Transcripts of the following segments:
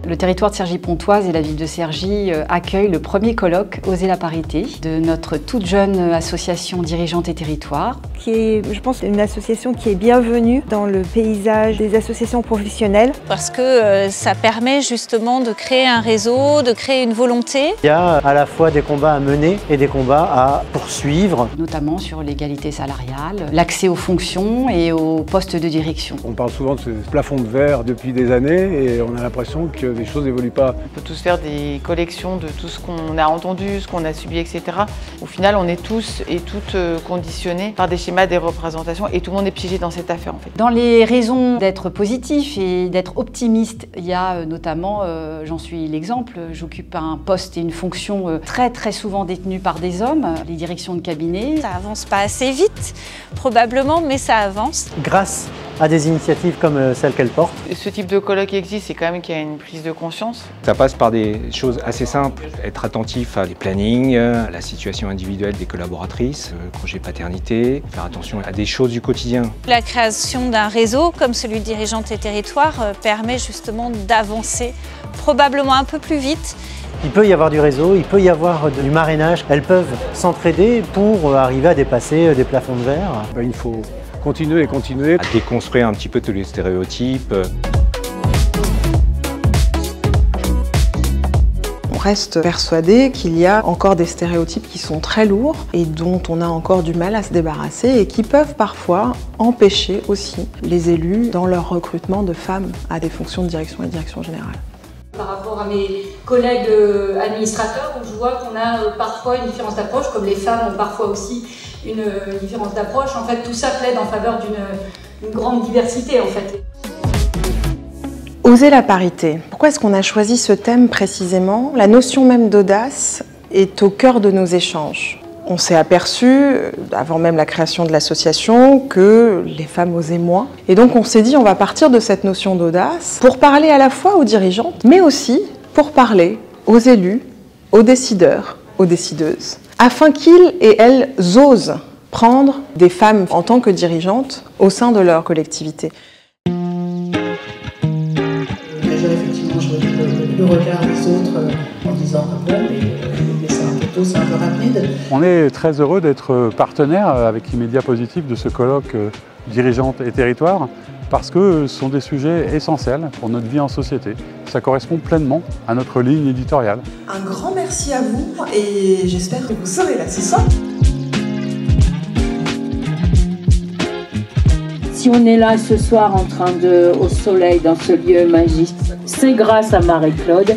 Le territoire de Cergy-Pontoise et la ville de Cergy accueillent le premier colloque Oser la parité de notre toute jeune association Dirigeantes et Territoires. Qui est, je pense, une association qui est bienvenue dans le paysage des associations professionnelles. Parce que ça permet justement de créer un réseau, de créer une volonté. Il y a à la fois des combats à mener et des combats à poursuivre. Notamment sur l'égalité salariale, l'accès aux fonctions et aux postes de direction. On parle souvent de ce plafond de verre depuis des années et on a l'impression que les choses n'évoluent pas. On peut tous faire des collections de tout ce qu'on a entendu, ce qu'on a subi, etc. Au final, on est tous et toutes conditionnés par des schémas, des représentations et tout le monde est piégé dans cette affaire en fait. Dans les raisons d'être positif et d'être optimiste, il y a notamment, j'en suis l'exemple, j'occupe un poste et une fonction très souvent détenus par des hommes, les directions de cabinet. Ça avance pas assez vite, probablement, mais ça avance. Grâce à des initiatives comme celle qu'elle porte. Ce type de colloque existe, c'est quand même qu'il y a une prise de conscience. Ça passe par des choses assez simples, être attentif à les plannings, à la situation individuelle des collaboratrices, congé paternité, faire attention à des choses du quotidien. La création d'un réseau comme celui de Dirigeantes et Territoires permet justement d'avancer probablement un peu plus vite. Il peut y avoir du réseau, il peut y avoir du marrainage. Elles peuvent s'entraider pour arriver à dépasser des plafonds de verre. Il faut continuer et continuer. À déconstruire un petit peu tous les stéréotypes. On reste persuadé qu'il y a encore des stéréotypes qui sont très lourds et dont on a encore du mal à se débarrasser et qui peuvent parfois empêcher aussi les élus dans leur recrutement de femmes à des fonctions de direction et direction générale. Par rapport à mes collègues administrateurs, où je vois qu'on a parfois une différence d'approche, comme les femmes ont parfois aussi une différence d'approche. En fait, tout ça plaide en faveur d'une grande diversité, en fait. Oser la parité. Pourquoi est-ce qu'on a choisi ce thème précisément? La notion même d'audace est au cœur de nos échanges. On s'est aperçu, avant même la création de l'association, que les femmes osaient moins. Et donc on s'est dit, on va partir de cette notion d'audace pour parler à la fois aux dirigeantes, mais aussi pour parler aux élus, aux décideurs, aux décideuses, afin qu'ils et elles osent prendre des femmes en tant que dirigeantes au sein de leur collectivité. Effectivement, je regarde le regard des autres en disant « bon, mais c'est un peu rapide ». On est très heureux d'être partenaire avec Immédiat Positif de ce colloque Dirigeantes et Territoires parce que ce sont des sujets essentiels pour notre vie en société. Ça correspond pleinement à notre ligne éditoriale. Un grand merci à vous et j'espère que vous serez là ce soir. Si on est là ce soir en train au soleil dans ce lieu magique, c'est grâce à Marie-Claude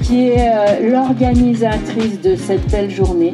qui est l'organisatrice de cette belle journée.